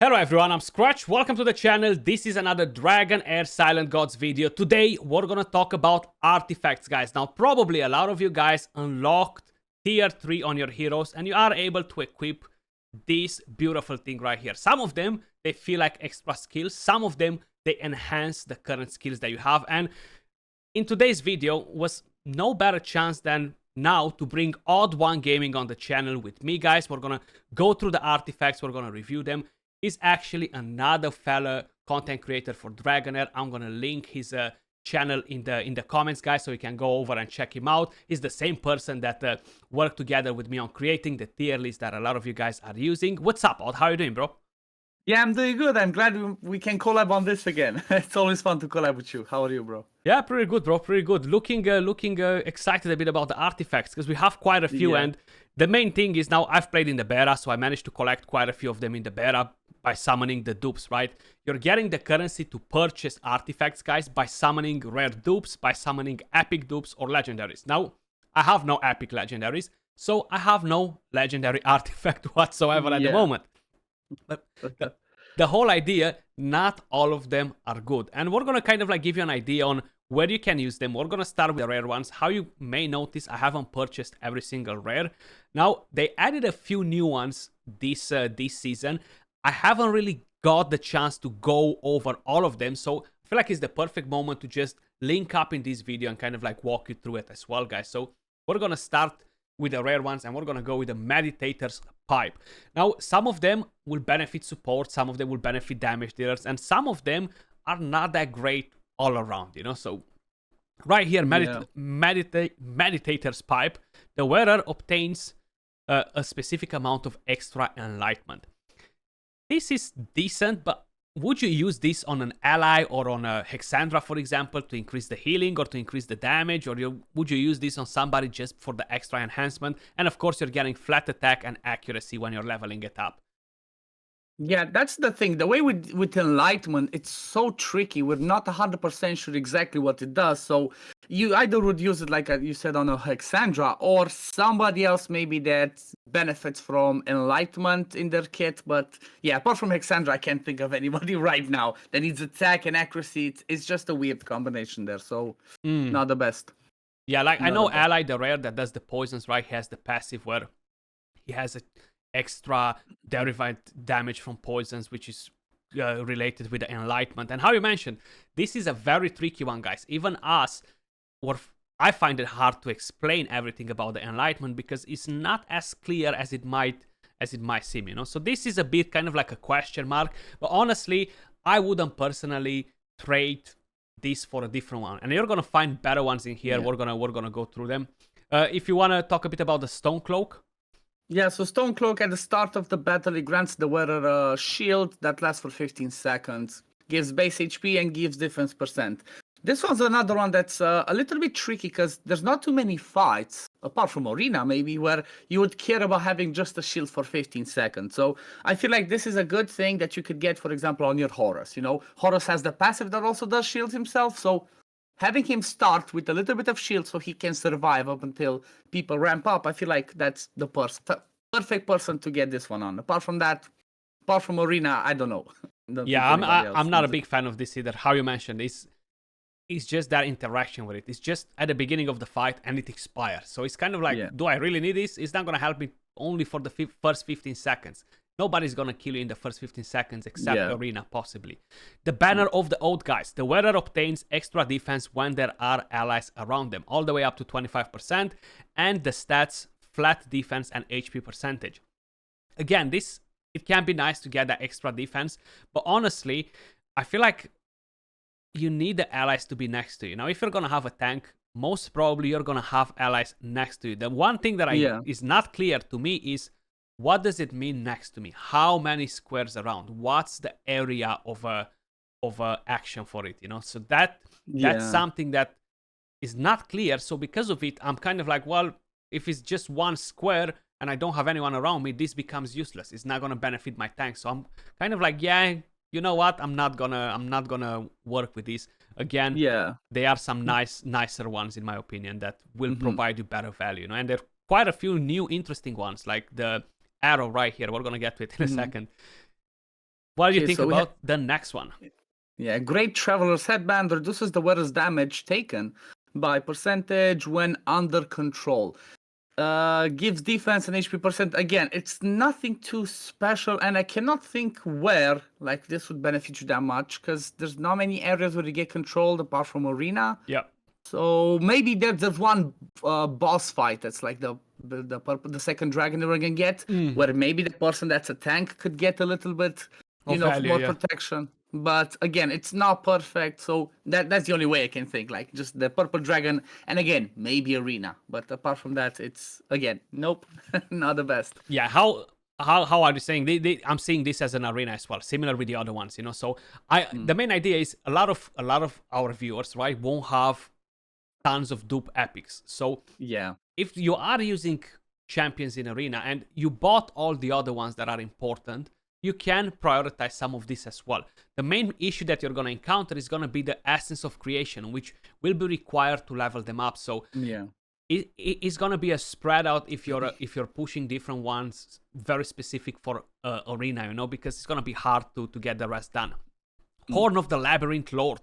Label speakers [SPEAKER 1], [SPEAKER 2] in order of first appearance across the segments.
[SPEAKER 1] Hello everyone, I'm Skratch. Welcome to the channel. This is another Dragonheir Silent Gods video. Today we're gonna talk about artifacts, guys. Now probably a lot of you guys unlocked tier 3 on your heroes and you are able to equip this beautiful thing right here. Some of them, they feel like extra skills. Some of them, they enhance the current skills that you have. And in today's video was no better chance than now to bring Odd One Gaming on the channel with me, guys. We're gonna go through the artifacts, we're gonna review them. He's actually another fellow content creator for Dragonheir. I'm gonna link his channel in the comments, guys, so you can go over and check him out. He's the same person that worked together with me on creating the tier list that a lot of you guys are using. What's up, Odd? How are you doing, bro?
[SPEAKER 2] Yeah, I'm doing good. I'm glad we can collab on this again. It's always fun to collab with you. How are you, bro?
[SPEAKER 1] Yeah, pretty good, bro. Pretty good. Looking excited a bit about the artifacts because we have quite a few.
[SPEAKER 2] Yeah.
[SPEAKER 1] And the main thing is now I've played in the beta, so I managed to collect quite a few of them in the beta by summoning the dupes, right? You're getting the currency to purchase artifacts, guys, by summoning rare dupes, by summoning epic dupes or legendaries. Now, I have no epic legendaries, so I have no legendary artifact whatsoever at the moment. But the whole idea, not all of them are good. And we're going to kind of like give you an idea on where you can use them. We're going to start with the rare ones. How you may notice, I haven't purchased every single rare. Now, they added a few new ones this season. I haven't really got the chance to go over all of them. So I feel like it's the perfect moment to just link up in this video and kind of like walk you through it as well, guys. So we're going to start with the rare ones and we're going to go with the Meditator's Pipe. Now, some of them will benefit support, some of them will benefit damage dealers, and some of them are not that great all around, you know? So right here, Meditator's Pipe, the wearer obtains a specific amount of extra enlightenment. This is decent, but would you use this on an ally or on a Hexandra, for example, to increase the healing or to increase the damage? Or would you use this on somebody just for the extra enhancement? And of course, you're getting flat attack and accuracy when you're leveling it up.
[SPEAKER 2] Yeah, that's the thing. The way with enlightenment, it's so tricky. We're not 100% sure exactly what it does. So you either would use it like you said on a Hexandra, or somebody else maybe that benefits from enlightenment in their kit. But yeah, apart from Hexandra, I can't think of anybody right now that needs attack and accuracy. It's just a weird combination there. So not the best.
[SPEAKER 1] Yeah, like I know Ally, the rare that does the poisons, right? He has the passive where he has a extra derived damage from poisons, which is related with the enlightenment. And how you mentioned, this is a very tricky one, guys. Even us, I find it hard to explain everything about the enlightenment because it's not as clear as it might seem, you know. So this is a bit kind of like a question mark. But honestly, I wouldn't personally trade this for a different one. And you're gonna find better ones in here. Yeah. We're gonna go through them. If you wanna talk a bit about the Stone Cloak.
[SPEAKER 2] Yeah, so Stone Cloak at the start of the battle, it grants the wearer a shield that lasts for 15 seconds, gives base HP and gives defense percent. This one's another one that's a little bit tricky because there's not too many fights, apart from Arena maybe, where you would care about having just a shield for 15 seconds. So I feel like this is a good thing that you could get, for example, on your Horus. You know, Horus has the passive that also does shield himself, so having him start with a little bit of shield so he can survive up until people ramp up, I feel like that's the perfect person to get this one on. Apart from that, apart from Arena, I don't know.
[SPEAKER 1] Yeah, I'm not a big fan of this either. How you mentioned, it's just that interaction with it. It's just at the beginning of the fight and it expires. So it's kind of like, do I really need this? It's not going to help me only for the first 15 seconds. Nobody's gonna kill you in the first 15 seconds except Arena, possibly. The Banner of the Oath, guys. The wearer obtains extra defense when there are allies around them, all the way up to 25%, and the stats, flat defense and HP percentage. Again, it can be nice to get that extra defense, but honestly, I feel like you need the allies to be next to you. Now, if you're gonna have a tank, most probably you're gonna have allies next to you. The one thing that is not clear to me is, what does it mean next to me? How many squares around? What's the area of action for it? You know, so that's something that is not clear. So because of it, I'm kind of like, well, if it's just one square and I don't have anyone around me, this becomes useless. It's not gonna benefit my tank. So I'm kind of like, yeah, you know what? I'm not gonna work with this. Again, there are some nicer ones in my opinion that will provide you better value. You know, and there are quite a few new interesting ones like the arrow right here. We're gonna get to it in a second. What do you think about the next one?
[SPEAKER 2] Yeah, Great Traveler's Headband reduces the wearer's damage taken by percentage when under control. Gives defense and HP percent. Again, it's nothing too special, and I cannot think where like this would benefit you that much, because there's not many areas where you get controlled apart from arena.
[SPEAKER 1] Yeah.
[SPEAKER 2] So maybe there's one boss fight that's like the second dragon we're gonna get, where maybe the person that's a tank could get a little bit, more protection. But again, it's not perfect, so that's the only way I can think. Like just the purple dragon, and again maybe arena. But apart from that, it's again nope, not the best.
[SPEAKER 1] Yeah, how are you saying? I'm seeing this as an arena as well, similar with the other ones. So the main idea is a lot of our viewers, right, won't have tons of dupe epics. So
[SPEAKER 2] yeah,
[SPEAKER 1] if you are using champions in arena and you bought all the other ones that are important, you can prioritize some of this as well. The main issue that you're going to encounter is going to be the essence of creation, which will be required to level them up. So
[SPEAKER 2] yeah,
[SPEAKER 1] it's going to be a spread out if you're pushing different ones very specific for arena, because it's going to be hard to get the rest done. Horn of the Labyrinth Lord.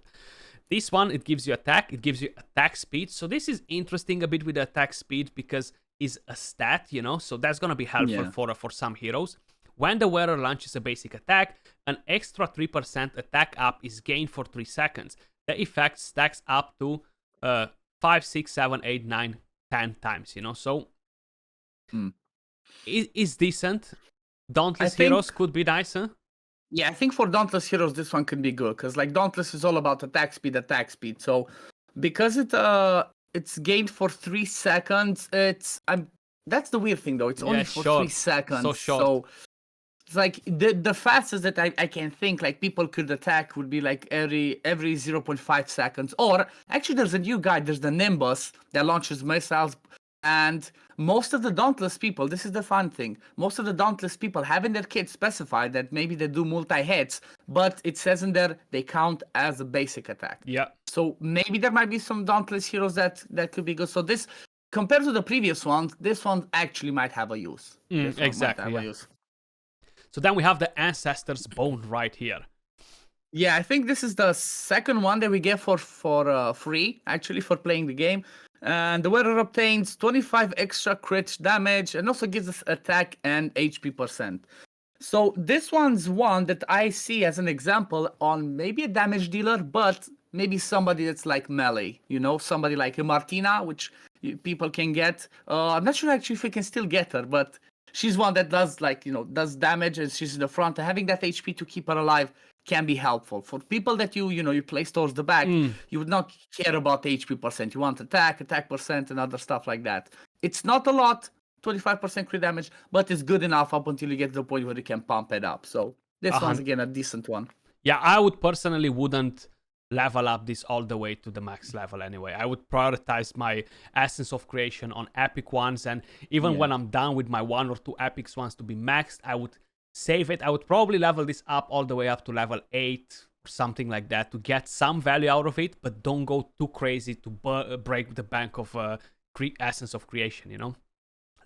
[SPEAKER 1] This one, it gives you attack, it gives you attack speed. So this is interesting a bit with the attack speed because it's a stat, so that's going to be helpful for some heroes. When the wearer launches a basic attack, an extra 3% attack up is gained for 3 seconds. The effect stacks up to 5, 6, 7, 8, 9, 10 times, so it's decent. Dauntless heroes could be nice, huh?
[SPEAKER 2] Yeah, I think for Dauntless heroes, this one could be good, because like Dauntless is all about attack speed. So because it's gained for 3 seconds, that's the weird thing though. It's only for 3 seconds.
[SPEAKER 1] So short.
[SPEAKER 2] So it's like the fastest that I can think like people could attack would be like every 0.5 seconds. Or actually, there's a new guy. There's the Nimbus that launches missiles. And most of the Dauntless people, this is the fun thing, most of the Dauntless people have in their kit specified that maybe they do multi-hits, but it says in there they count as a basic attack.
[SPEAKER 1] Yeah.
[SPEAKER 2] So maybe there might be some Dauntless heroes that could be good. So this, compared to the previous ones, this one actually might have a use.
[SPEAKER 1] Exactly. Yeah. So then we have the Ancestor's Bone right here.
[SPEAKER 2] Yeah, I think this is the second one that we get for free, actually, for playing the game. And the wearer obtains 25 extra crit damage and also gives us attack and HP percent. So this one's one that I see as an example on maybe a damage dealer, but maybe somebody that's like melee, somebody like a Martina, which people can get. I'm not sure actually if we can still get her, but she's one that does does damage and she's in the front. And having that HP to keep her alive can be helpful. For people that you place towards the back, you would not care about the HP percent. You want attack percent, and other stuff like that. It's not a lot, 25% crit damage, but it's good enough up until you get to the point where you can pump it up. So this one's again a decent one.
[SPEAKER 1] Yeah, I would personally wouldn't level up this all the way to the max level anyway. I would prioritize my Essence of Creation on epic ones, and even when I'm done with my 1 or 2 epics ones to be maxed, I would save it. I would probably level this up all the way up to level 8 or something like that to get some value out of it, but don't go too crazy to break the bank of Essence of Creation,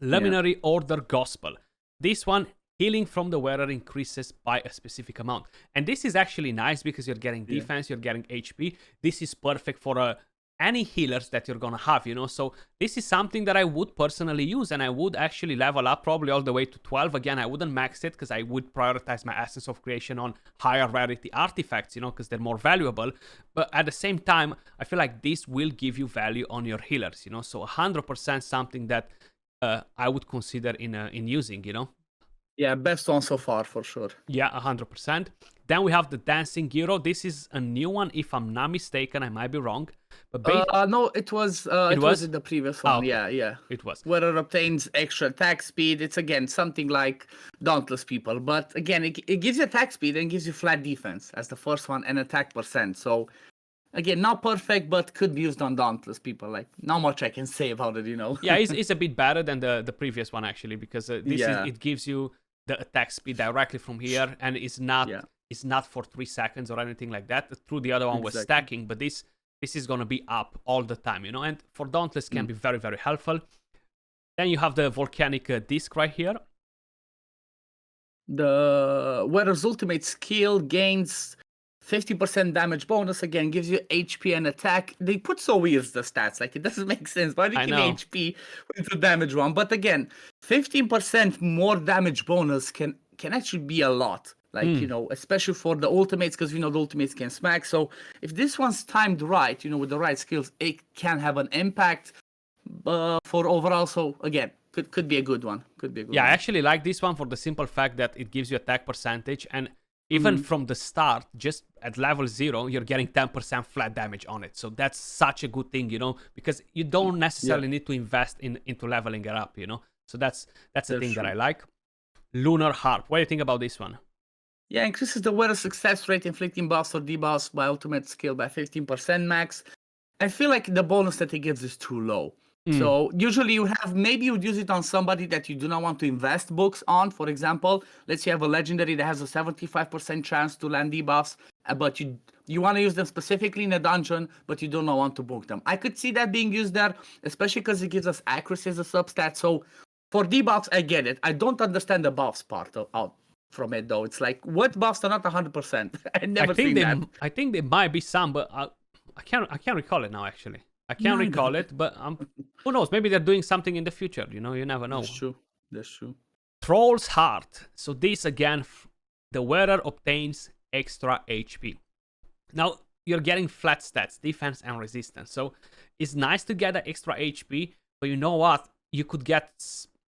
[SPEAKER 1] Luminary Order Gospel. This one, healing from the wearer increases by a specific amount. And this is actually nice because you're getting defense, you're getting HP. This is perfect for any healers that you're gonna have, So this is something that I would personally use, and I would actually level up probably all the way to 12. Again, I wouldn't max it because I would prioritize my Essence of Creation on higher rarity artifacts, because they're more valuable. But at the same time, I feel like this will give you value on your healers, So 100% something that I would consider in using,
[SPEAKER 2] Yeah, best one so far for sure.
[SPEAKER 1] Yeah, 100%. Then we have the Dancing Hero. This is a new one, if I'm not mistaken. I might be wrong. But
[SPEAKER 2] no, it was in the previous one.
[SPEAKER 1] Okay.
[SPEAKER 2] Yeah.
[SPEAKER 1] It was.
[SPEAKER 2] Where it obtains extra attack speed. It's again something like Dauntless people, but again it gives you attack speed and gives you flat defense as the first one and attack percent. So again, not perfect, but could be used on Dauntless people. Like, not much I can say about it,
[SPEAKER 1] Yeah, it's a bit better than the previous one actually, because it gives you the attack speed directly from here, and it's not for 3 seconds or anything like that. Through the other one was stacking, but this is gonna be up all the time, and for Dauntless can be very, very helpful. Then you have the volcanic disc right here.
[SPEAKER 2] The Wearer's ultimate skill gains 50% damage bonus, again, gives you HP and attack. They put so weird the stats, like it doesn't make sense. Why do you give me HP with the damage one? But again, 15% more damage bonus can actually be a lot. Like, you know, especially for the ultimates, because we know the ultimates can smack. So if this one's timed right, you know, with the right skills, it can have an impact for overall. So again, could be a good one. Could be a good one.
[SPEAKER 1] Yeah, I actually like this one for the simple fact that it gives you attack percentage, and even from the start, just at level 0, you're getting 10% flat damage on it. So that's such a good thing, you know, because you don't necessarily need to invest into leveling it up, you know. So that's a thing that I like. Lunar Heart. What do you think about this one?
[SPEAKER 2] Yeah, increases the wearer success rate, inflicting buffs or debuffs by ultimate skill by 15% max. I feel like the bonus that it gives is too low. So usually maybe you would use it on somebody that you do not want to invest books on. For example, let's say you have a legendary that has a 75% chance to land debuffs, but you want to use them specifically in a dungeon, but you do not want to book them. I could see that being used there, especially because it gives us accuracy as a substat. So for debuffs, I get it. I don't understand the buffs part out from it though. It's like, what buffs are not 100%? I never seen that.
[SPEAKER 1] I think there might be some, but I can't recall it now actually. I can't recall it, but who knows? Maybe they're doing something in the future. You know, you never know.
[SPEAKER 2] That's true.
[SPEAKER 1] Troll's Heart. So this again, the wearer obtains extra HP. Now you're getting flat stats, defense and resistance. So it's nice to get that extra HP, but you know what? You could get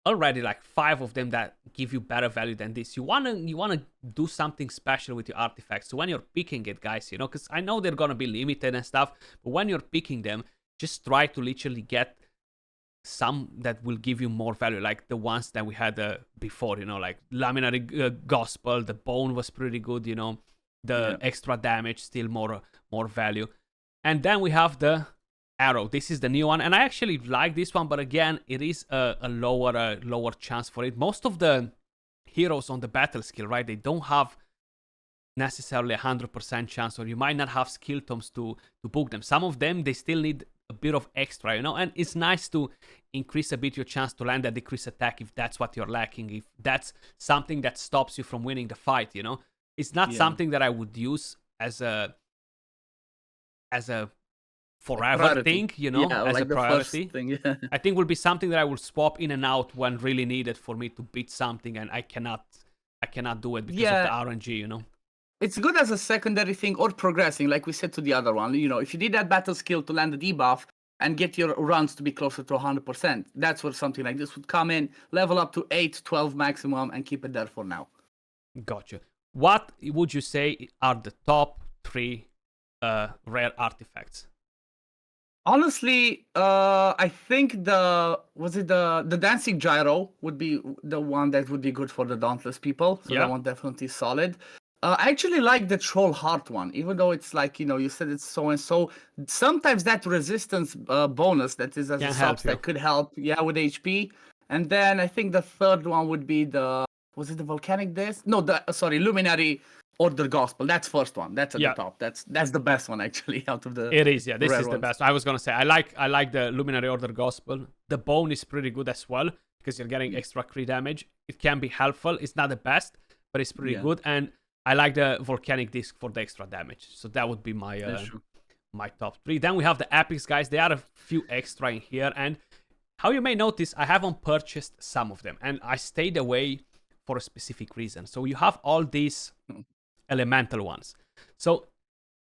[SPEAKER 1] already like 5 of them that give you better value than this. You wanna do something special with your artifacts. So when you're picking it, guys, you know, because I know they're gonna be limited and stuff, but when you're picking them, just try to literally get some that will give you more value, like the ones that we had before, you know, like Luminary Gospel. The bone was pretty good, you know, the extra damage, still more value. And then we have the arrow. This is the new one, and I actually like this one, but again, it is a lower chance for it. Most of the heroes on the battle skill, right, they don't have necessarily 100% chance, or you might not have skill tomes to book them. Some of them, they still need a bit of extra, you know, and it's nice to increase a bit your chance to land a decrease attack if that's what you're lacking, if that's something that stops you from winning the fight, you know. It's not something that I would use as a forever thing, you know, as like a priority. Thing, I think will be something that I will swap in and out when really needed for me to beat something, and I cannot do it because of the RNG, you know.
[SPEAKER 2] It's good as a secondary thing or progressing, like we said to the other one. You know, if you did that battle skill to land a debuff and get your runs to be closer to 100%, that's where something like this would come in, level up to 8, 12 maximum, and keep it there for now.
[SPEAKER 1] Gotcha. What would you say are the top 3 rare artifacts?
[SPEAKER 2] Honestly, I think the dancing gyro would be the one that would be good for the dauntless people. So that one definitely solid. I actually like the Troll Heart one, even though it's like, you know, you said it's so and so. Sometimes that resistance bonus that is as a substat could help, with HP. And then I think the third one would be the volcanic disc? No, Luminary Order Gospel. That's first one. That's at the top. That's the best one actually out of the.
[SPEAKER 1] It is, this is the best. I was gonna say I like the Luminary Order Gospel. The bone is pretty good as well because you're getting extra crit damage. It can be helpful. It's not the best, but it's pretty good. And I like the volcanic disc for the extra damage. So that would be my my top 3. Then we have the epics, guys. There are a few extra in here, and how you may notice, I haven't purchased some of them, and I stayed away for a specific reason. So you have all these elemental ones. So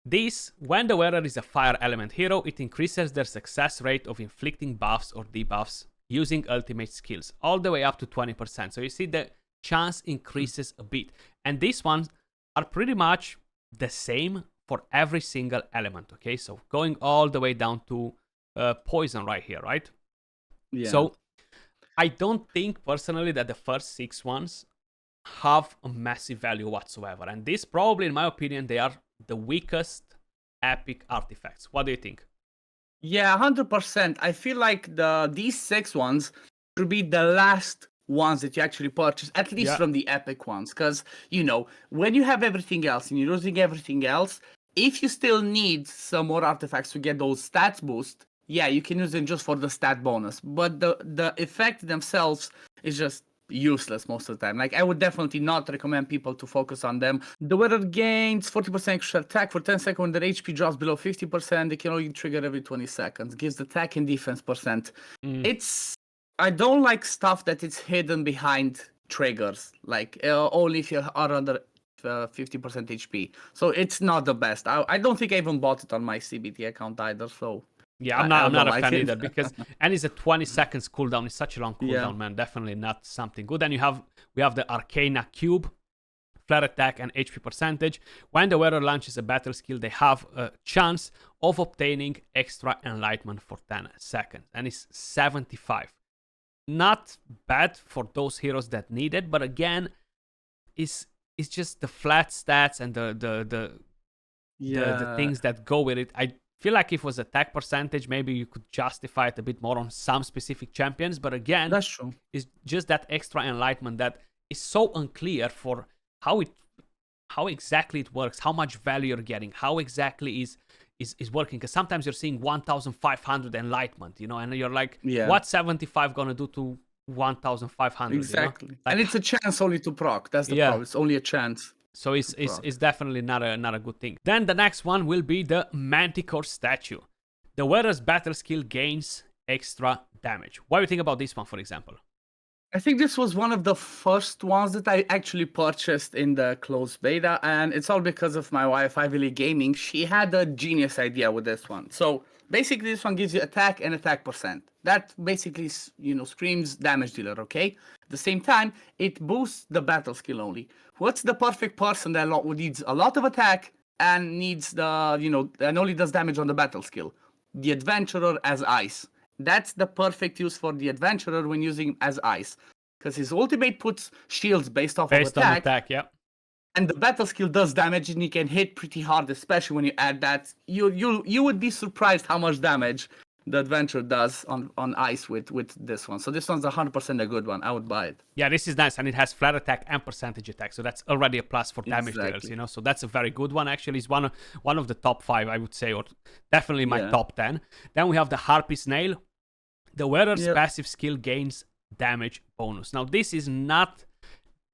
[SPEAKER 1] this, when the wearer is a fire element hero, it increases their success rate of inflicting buffs or debuffs using ultimate skills all the way up to 20%. So you see the chance increases a bit, and these ones are pretty much the same for every single element. Okay, so going all the way down to poison right here, right? So I don't think personally that the first 6 ones have a massive value whatsoever, and this probably, in my opinion, they are the weakest epic artifacts. What do you think?
[SPEAKER 2] Yeah, 100%. I feel like these 6 ones should be the last ones that you actually purchase, at least from the epic ones, because, you know, when you have everything else and you're losing everything else, if you still need some more artifacts to get those stats boost, you can use them just for the stat bonus, but the effect themselves is just useless most of the time. Like, I would definitely not recommend people to focus on them. The wearer gains 40% extra attack for 10 seconds when their HP drops below 50%. They can only trigger every 20 seconds. Gives attack and defense percent. I don't like stuff that is hidden behind triggers, like only if you are under 50% HP. So it's not the best. I don't think I even bought it on my CBT account either. So
[SPEAKER 1] yeah, I'm not a fan either, because and it's a 20 seconds cooldown. It's such a long cooldown, man. Definitely not something good. And we have the Arcana Cube, flare attack and HP percentage. When the wearer launches a battle skill, they have a chance of obtaining extra enlightenment for 10 seconds, and it's 75. Not bad for those heroes that need it, but again, it's just the flat stats and the things that go with it. I feel like if it was attack percentage, maybe you could justify it a bit more on some specific champions. But again,
[SPEAKER 2] that's true.
[SPEAKER 1] It's just that extra enlightenment that is so unclear for how exactly it works, how much value you're getting, how exactly is working. Because sometimes you're seeing 1,500 enlightenment, and you're like, what's 75 gonna do to 1,500?
[SPEAKER 2] Exactly. Like, and it's a chance only to proc. That's the problem. It's only a chance.
[SPEAKER 1] So it's definitely not a good thing. Then the next one will be the Manticore statue. The wearer's battle skill gains extra damage. What do you think about this one, for example?
[SPEAKER 2] I think this was one of the first ones that I actually purchased in the closed beta, and it's all because of my wife, Ivy League Gaming. She had a genius idea with this one. So basically, this one gives you attack and attack percent. That basically, screams damage dealer, okay? At the same time, it boosts the battle skill only. What's the perfect person that needs a lot of attack and needs and only does damage on the battle skill? The Adventurer as Ice. That's the perfect use for the Adventurer when using him as Ice. Because his ultimate puts shields based on attack,
[SPEAKER 1] yeah.
[SPEAKER 2] And the battle skill does damage, and he can hit pretty hard, especially when you add that. You would be surprised how much damage the Adventurer does on Ice with this one. So this one's 100% a good one. I would buy it.
[SPEAKER 1] Yeah, this is nice, and it has flat attack and percentage attack, so that's already a plus for damage dealers, So that's a very good one. Actually, it's one of the top 5, I would say, or definitely my top 10. Then we have the Harpy Snail. The wearer's passive skill gains damage bonus. Now, this is not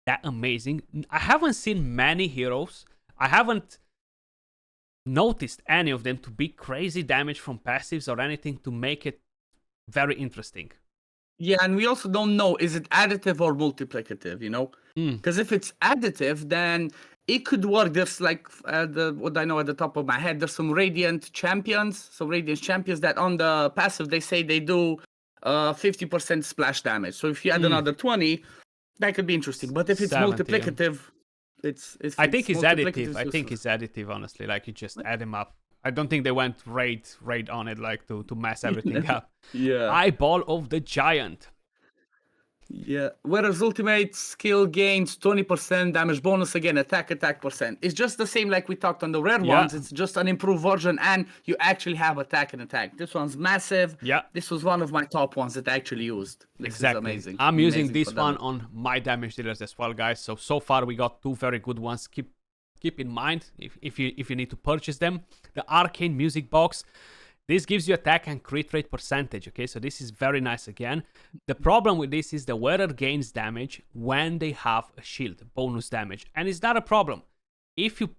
[SPEAKER 1] that amazing. I haven't seen many heroes. I haven't noticed any of them to be crazy damage from passives or anything to make it very interesting.
[SPEAKER 2] Yeah, and we also don't know, is it additive or multiplicative, Because if it's additive, then it could work. There's like, what I know at the top of my head, there's some Radiant champions that on the passive, they say they do 50% splash damage. So if you add another 20, that could be interesting. But if it's 70, multiplicative,
[SPEAKER 1] I think it's additive. I think it's additive, honestly. Like, you just add them up. I don't think they went raid on it, like to mess everything up.
[SPEAKER 2] Yeah.
[SPEAKER 1] Eyeball of the Giant.
[SPEAKER 2] Yeah. Whereas ultimate skill gains 20% damage bonus, again, attack percent. It's just the same like we talked on the rare ones. It's just an improved version, and you actually have attack. This one's massive.
[SPEAKER 1] Yeah.
[SPEAKER 2] This was one of my top ones that I actually used. This is amazing.
[SPEAKER 1] I'm using this one on my damage dealers as well, guys. So far we got 2 very good ones. Keep in mind if you need to purchase them. The Arcane Music Box. This gives you attack and crit rate percentage, okay? So this is very nice again. The problem with this is the wearer gains damage when they have a shield, bonus damage. And it's not a problem. If you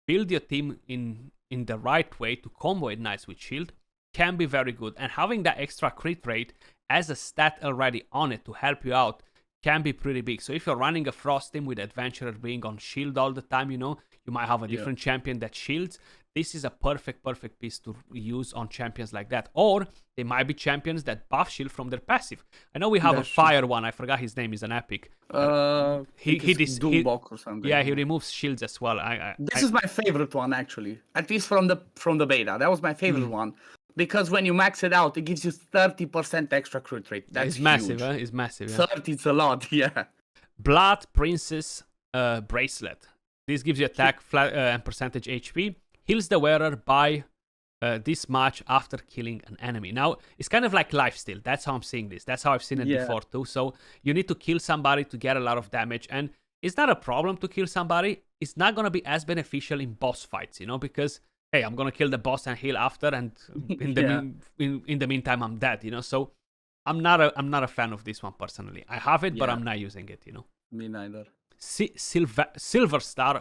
[SPEAKER 1] build your team in the right way to combo it nice with shield, can be very good. And having that extra crit rate as a stat already on it to help you out can be pretty big. So if you're running a Frost team with Adventurer being on shield all the time, you might have a different champion that shields. This is a perfect piece to use on champions like that. Or they might be champions that buff shield from their passive. I know we have a fire one. I forgot his name. Is an epic.
[SPEAKER 2] He Doombock or something.
[SPEAKER 1] Yeah, he removes shields as well.
[SPEAKER 2] This is my favorite one, actually. At least from the beta. That was my favorite one. Because when you max it out, it gives you 30% extra crit rate. That's huge.
[SPEAKER 1] Massive, huh? It's massive.
[SPEAKER 2] 30, it's a lot, yeah.
[SPEAKER 1] Blood Princess Bracelet. This gives you attack flat and percentage HP. Heals the wearer by this much after killing an enemy. Now, it's kind of like lifesteal. That's how I'm seeing this. That's how I've seen it before too. So you need to kill somebody to get a lot of damage. And it's not a problem to kill somebody. It's not going to be as beneficial in boss fights, because, hey, I'm going to kill the boss and heal after. And in the meantime, I'm dead, So I'm not a fan of this one personally. I have it, but
[SPEAKER 2] Yeah.
[SPEAKER 1] I'm not using it.
[SPEAKER 2] Me neither.
[SPEAKER 1] Silver Star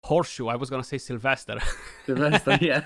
[SPEAKER 1] Horseshoe. I was gonna say Sylvester.
[SPEAKER 2] The rest, yeah.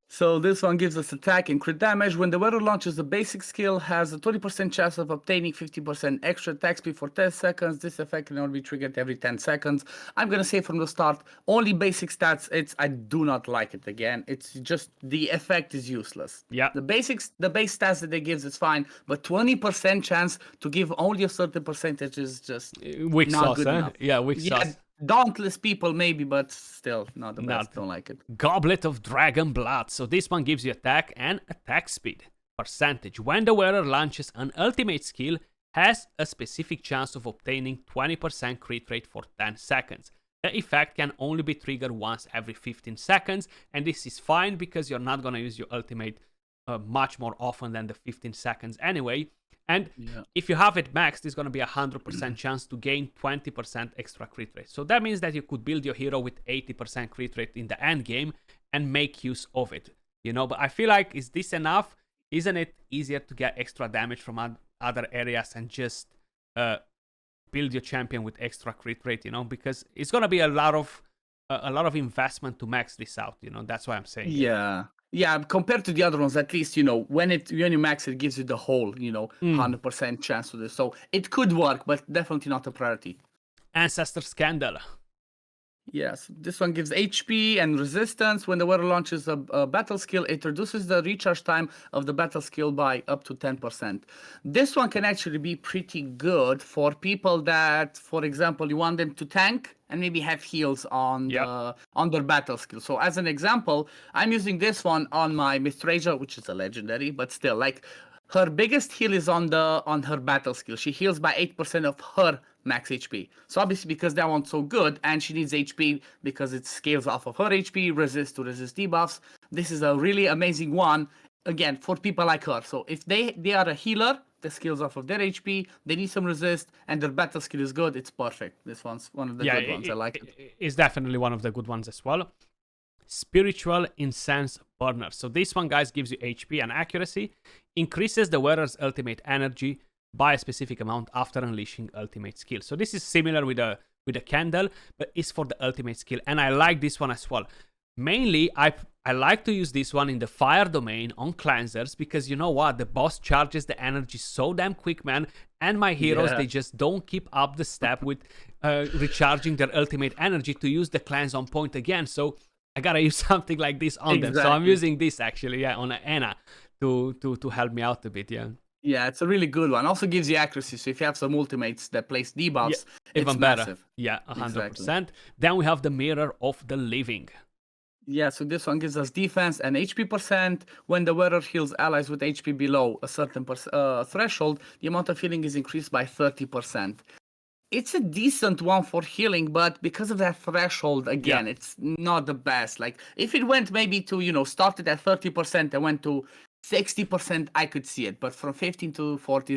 [SPEAKER 2] So this one gives us attack and crit damage. When the wearer launches the basic skill, has a 20% chance of obtaining 50% extra attack speed for 10 seconds. This effect can only be triggered every 10 seconds. I'm gonna say from the start, only basic stats. I do not like it again. It's just the effect is useless.
[SPEAKER 1] Yeah.
[SPEAKER 2] The base stats that they gives is fine, but 20% chance to give only a certain percentage is just
[SPEAKER 1] Weak
[SPEAKER 2] not
[SPEAKER 1] sauce,
[SPEAKER 2] good
[SPEAKER 1] huh?
[SPEAKER 2] enough.
[SPEAKER 1] Yeah, weak sauce.
[SPEAKER 2] Dauntless people maybe, but still not the best. Don't like it.
[SPEAKER 1] Goblet of Dragon Blood. So this one gives you attack and attack speed percentage. When the wearer launches an ultimate skill, has a specific chance of obtaining 20% crit rate for 10 seconds. The effect can only be triggered once every 15 seconds, and this is fine because you're not gonna use your ultimate much more often than the 15 seconds anyway. And if you have it maxed, it's going to be 100% chance to gain 20% extra crit rate. So that means that you could build your hero with 80% crit rate in the end game and make use of it. But I feel like, is this enough? Isn't it easier to get extra damage from other areas and just build your champion with extra crit rate? Because it's going to be a lot of investment to max this out. That's why I'm saying.
[SPEAKER 2] Yeah, compared to the other ones, at least, when you max it, gives you the whole, 100% chance to this. So it could work, but definitely not a priority.
[SPEAKER 1] Ancestor Scandal.
[SPEAKER 2] Yes, this one gives HP and resistance. When the wearer launches a battle skill, it reduces the recharge time of the battle skill by up to 10%. This one can actually be pretty good for people that, for example, you want them to tank and maybe have heals on their battle skill. So as an example, I'm using this one on my Mithrasia, which is a legendary, but still, like, her biggest heal is on her battle skill. She heals by 8% of her max HP. So obviously, because that one's so good, and she needs HP because it scales off of her HP, resist debuffs. This is a really amazing one, again, for people like her. So if they are a healer, the skills off of their HP, they need some resist, and their battle skill is good, it's perfect. This one's one of the good ones. I like it.
[SPEAKER 1] It's definitely one of the good ones as well. Spiritual Incense Burner. So this one, guys, gives you HP and accuracy, increases the wearer's ultimate energy by a specific amount after unleashing ultimate skill. So this is similar with a candle, but it's for the ultimate skill, and I like this one as well. Mainly, I like to use this one in the fire domain on cleansers, because you know what, the boss charges the energy so damn quick, man, and my heroes, they just don't keep up the step with recharging their ultimate energy to use the cleanse on point again. So I gotta use something like this on them. So I'm using this actually, on Anna to help me out a bit,
[SPEAKER 2] Yeah, it's a really good one. Also gives you accuracy, so if you have some ultimates that place debuffs,
[SPEAKER 1] even better.
[SPEAKER 2] Massive.
[SPEAKER 1] Yeah, 100%. Then we have the Mirror of the Living.
[SPEAKER 2] Yeah, so this one gives us defense and HP percent. When the wearer heals allies with HP below a certain threshold, the amount of healing is increased by 30%. It's a decent one for healing, but because of that threshold, again, it's not the best. Like, if it went maybe to, started at 30% and went to 60%, I could see it. But from 15 to 40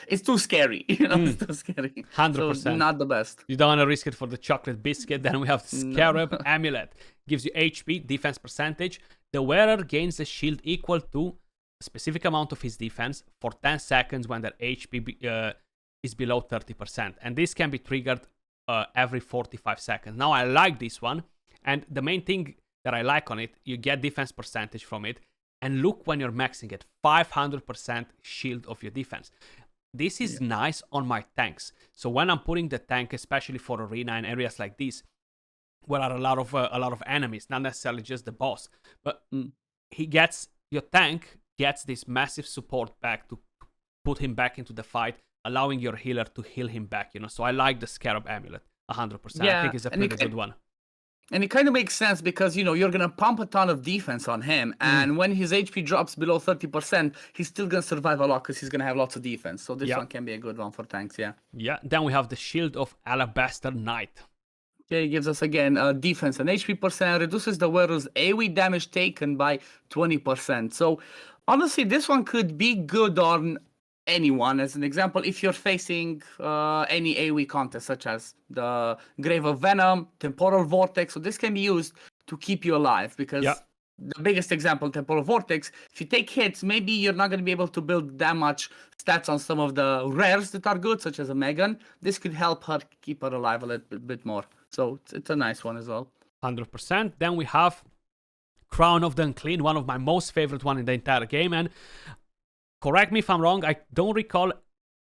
[SPEAKER 2] it's too scary. It's too scary.
[SPEAKER 1] 100%.
[SPEAKER 2] So not the best.
[SPEAKER 1] You don't want to risk it for the chocolate biscuit. Then we have the Scarab Amulet. Gives you HP, defense percentage. The wearer gains a shield equal to a specific amount of his defense for 10 seconds when their HP is below 30%. And this can be triggered every 45 seconds. Now, I like this one. And the main thing that I like on it, you get defense percentage from it. And look, when you're maxing it, 500% shield of your defense. This is nice on my tanks. So when I'm putting the tank, especially for arena and areas like this, where are a lot of enemies, not necessarily just the boss, but your tank gets this massive support back to put him back into the fight, allowing your healer to heal him back. So I like the Scarab Amulet 100%. I think it's a pretty good one.
[SPEAKER 2] And it kind of makes sense because, you're going to pump a ton of defense on him. And when his HP drops below 30%, he's still going to survive a lot because he's going to have lots of defense. So this one can be a good one for tanks,
[SPEAKER 1] Yeah, then we have the Shield of Alabaster Knight.
[SPEAKER 2] Okay, it gives us, again, defense and HP percent, reduces the wearer's AoE damage taken by 20%. So, honestly, this one could be good on anyone. As an example, if you're facing any AoE contest, such as the Grave of Venom, Temporal Vortex, so this can be used to keep you alive, because the biggest example, Temporal Vortex, if you take hits, maybe you're not going to be able to build that much stats on some of the rares that are good, such as a Megan. This could help her keep her alive a little bit more. So it's a nice one as well.
[SPEAKER 1] 100%. Then we have Crown of the Unclean, one of my most favorite one in the entire game. And correct me if I'm wrong, I don't recall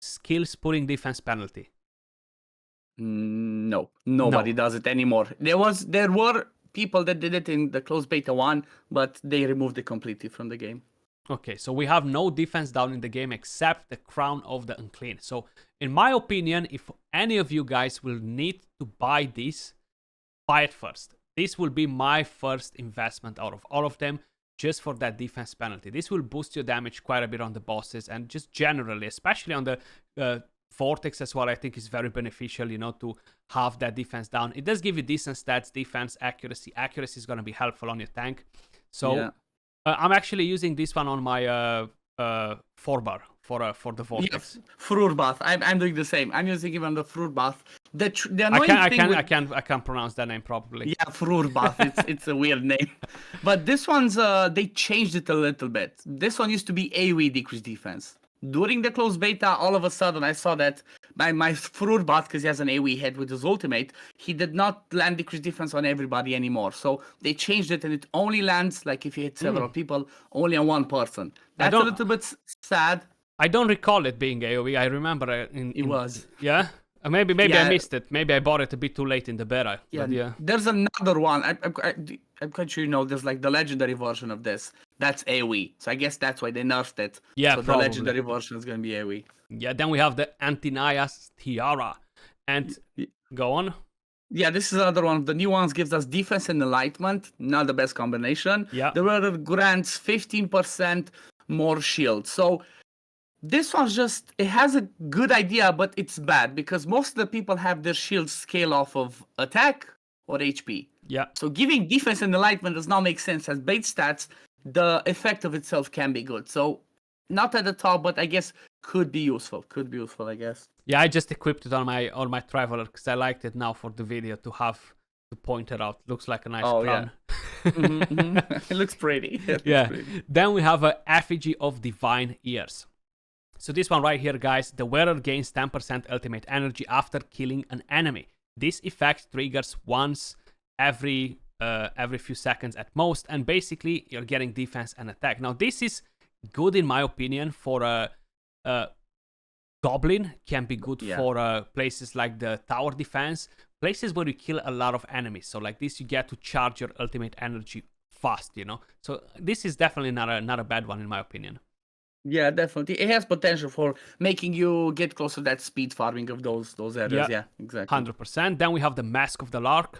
[SPEAKER 1] skills putting defense penalty.
[SPEAKER 2] No, nobody does it anymore. There were people that did it in the closed beta 1, but they removed it completely from the game.
[SPEAKER 1] Okay, so we have no defense down in the game except the Crown of the Unclean. So in my opinion, if any of you guys will need to buy this, buy it first. This will be my first investment out of all of them, just for that defense penalty. This will boost your damage quite a bit on the bosses, and just generally, especially on the Vortex as well, I think is very beneficial, to have that defense down. It does give you decent stats, defense, accuracy. Accuracy is going to be helpful on your tank. So I'm actually using this one on my 4-bar for the Vortex.
[SPEAKER 2] Yes, Frur Bath. I'm doing the same. I'm using even the Frur Bath. The
[SPEAKER 1] I can't pronounce that name properly.
[SPEAKER 2] Yeah, Frur Bath. It's a weird name. But this one's they changed it a little bit. This one used to be AoE decreased defense. During the closed beta, all of a sudden I saw that my Frur Bath, because he has an AoE head with his ultimate, he did not land decreased defense on everybody anymore. So they changed it, and it only lands, like if you hit several people, only on one person. That's a little bit sad.
[SPEAKER 1] I don't recall it being AoE. I remember
[SPEAKER 2] it was.
[SPEAKER 1] Yeah? Maybe I missed it. Maybe I bought it a bit too late in the beta.
[SPEAKER 2] Yeah. There's another one. I'm quite sure there's like the legendary version of this. That's AoE. So I guess that's why they nerfed it.
[SPEAKER 1] Yeah,
[SPEAKER 2] so
[SPEAKER 1] probably.
[SPEAKER 2] The legendary version is going to be AoE.
[SPEAKER 1] Yeah, then we have the Antinia's Tiara. And go on.
[SPEAKER 2] Yeah, this is another one of the new ones. Gives us defense and enlightenment. Not the best combination.
[SPEAKER 1] Yeah.
[SPEAKER 2] The other grants 15% more shield. So this one's it has a good idea, but it's bad because most of the people have their shields scale off of attack or HP.
[SPEAKER 1] Yeah.
[SPEAKER 2] So giving defense and enlightenment does not make sense. As bait stats, the effect of itself can be good. So not at the top, but I guess could be useful. I guess.
[SPEAKER 1] Yeah, I just equipped it on my Traveler because I liked it now for the video to point it out. Looks like a nice crown.
[SPEAKER 2] Yeah. It looks pretty.
[SPEAKER 1] Then we have a Effigy of Divine Ears. So this one right here, guys, the wearer gains 10% ultimate energy after killing an enemy. This effect triggers once every few seconds at most, and basically you're getting defense and attack. Now this is good in my opinion for a Goblin, can be good for places like the tower defense, places where you kill a lot of enemies. So like this, you get to charge your ultimate energy fast, So this is definitely not a bad one in my opinion.
[SPEAKER 2] Yeah, definitely. It has potential for making you get close to that speed farming of those areas. Yeah, exactly.
[SPEAKER 1] 100%. Then we have the Mask of the Lark.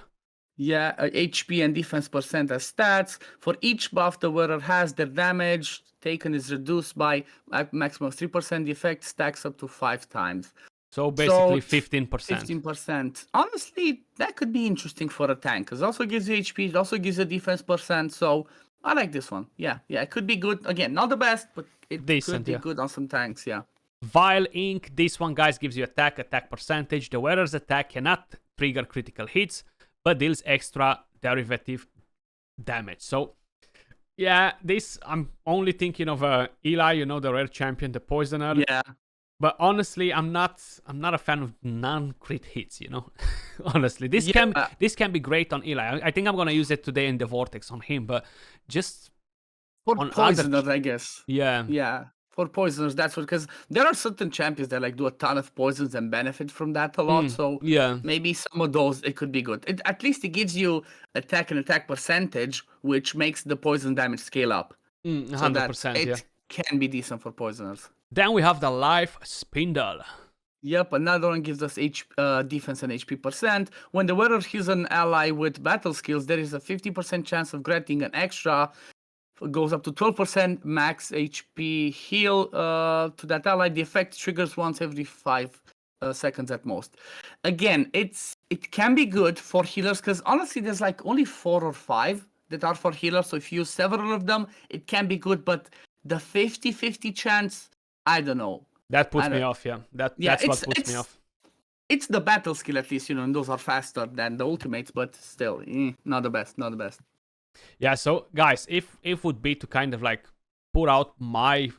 [SPEAKER 2] Yeah, HP and defense percent as stats. For each buff the wearer has, their damage taken is reduced by a maximum of 3%. The effect stacks up to 5 times.
[SPEAKER 1] So basically 15%.
[SPEAKER 2] 15%. Honestly, that could be interesting for a tank. Because it also gives you HP, it also gives you defense percent. So I like this one. Yeah, it could be good. Again, not the best, but it could be good on some tanks, yeah.
[SPEAKER 1] Vile Ink. This one, guys, gives you attack percentage. The wearer's attack cannot trigger critical hits, but deals extra derivative damage. So, yeah, this, I'm only thinking of Eli, the rare champion, the Poisoner.
[SPEAKER 2] Yeah.
[SPEAKER 1] But honestly, I'm not a fan of non-crit hits, Honestly, this can be great on Eli. I think I'm gonna use it today in the Vortex on him, but just
[SPEAKER 2] for Poisoners, I guess.
[SPEAKER 1] Yeah.
[SPEAKER 2] Yeah. For Poisoners, that's what, because there are certain champions that like do a ton of poisons and benefit from that a lot. So maybe some of those it could be good. At least it gives you attack percentage, which makes the poison damage scale up.
[SPEAKER 1] 100%.
[SPEAKER 2] So it can be decent for Poisoners.
[SPEAKER 1] Then we have the Life Spindle.
[SPEAKER 2] Yep, another one gives us defense and HP percent. When the wearer heals an ally with battle skills, there is a 50% chance of granting an extra. It goes up to 12% max HP heal to that ally. The effect triggers once every 5 seconds at most. Again, it can be good for healers because honestly, there's like only 4 or 5 that are for healers. So if you use several of them, it can be good. But the 50-50 chance, I don't know.
[SPEAKER 1] That puts me off, yeah. That's what puts me off.
[SPEAKER 2] It's the battle skill, at least, and those are faster than the ultimates, but still, not the best.
[SPEAKER 1] Yeah, so guys, if would be to kind of like put out my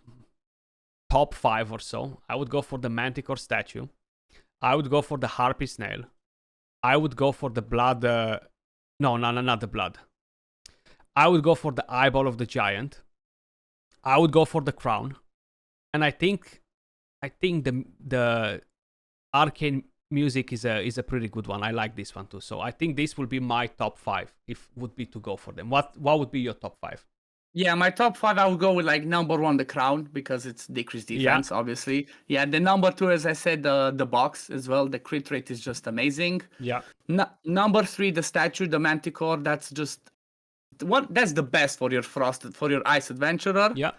[SPEAKER 1] top 5 or so, I would go for the Manticore statue. I would go for the Harpy snail. I would go for the blood. No, not the blood. I would go for the eyeball of the giant. I would go for the crown, and I think the arcane music is a pretty good one. I like this one too. So I think this will be my top 5 if would be to go for them. What would be your top 5?
[SPEAKER 2] Yeah, my top 5, I would go with like number 1, the crown, because it's decreased defense, obviously. Yeah, the number 2, as I said, the box as well. The crit rate is just amazing.
[SPEAKER 1] Yeah.
[SPEAKER 2] Number 3, the statue, the Manticore. That's just that's the best for your ice adventurer.
[SPEAKER 1] Yeah.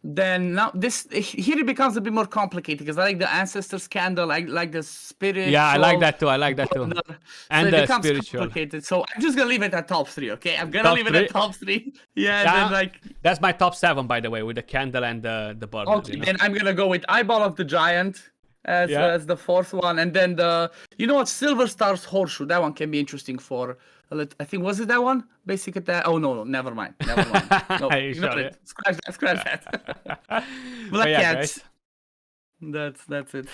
[SPEAKER 2] Then now here it becomes a bit more complicated because I like the Ancestor Scandal, I like the spirit.
[SPEAKER 1] Yeah, I like that too. And
[SPEAKER 2] so it
[SPEAKER 1] the
[SPEAKER 2] becomes
[SPEAKER 1] spiritual.
[SPEAKER 2] complicated. So I'm just gonna leave it at top 3, okay? I'm gonna leave it at top 3. Yeah, then like
[SPEAKER 1] that's my top 7, by the way, with the candle and the bird.
[SPEAKER 2] Okay, then I'm gonna go with Eyeball of the Giant as the 4th one, and then Silver Star's Horseshoe. That one can be interesting for. I think was it that one? Basic attack. Oh no, never mind. No, ignore it. Scratch that. Black Cats. That's it.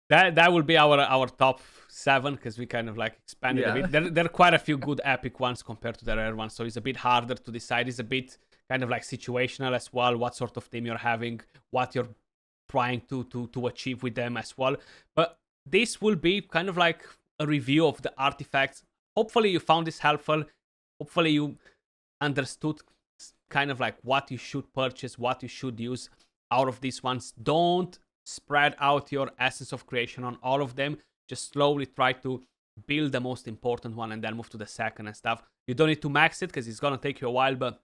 [SPEAKER 1] That will be our top 7 because we kind of like expanded a bit. There are quite a few good epic ones compared to the rare ones, so it's a bit harder to decide. It's a bit kind of like situational as well. What sort of team you're having, what you're trying to achieve with them as well. But this will be kind of like a review of the artifacts. Hopefully you found this helpful. Hopefully you understood kind of like what you should purchase, what you should use out of these ones. Don't spread out your essence of creation on all of them. Just slowly try to build the most important one and then move to the second and stuff. You don't need to max it because it's gonna take you a while, but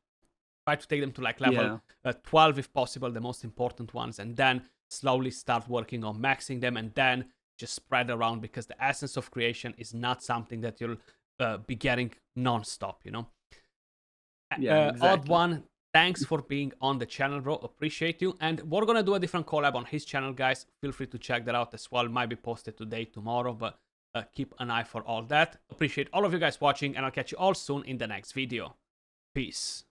[SPEAKER 1] try to take them to like level 12 if possible, the most important ones, and then slowly start working on maxing them, and then just spread around, because the essence of creation is not something that you'll be getting non-stop,
[SPEAKER 2] Yeah, exactly.
[SPEAKER 1] Odd One, thanks for being on the channel, bro. Appreciate you. And we're gonna do a different collab on his channel, guys. Feel free to check that out as well. Might be posted today, tomorrow, but keep an eye for all that. Appreciate all of you guys watching, and I'll catch you all soon in the next video. Peace.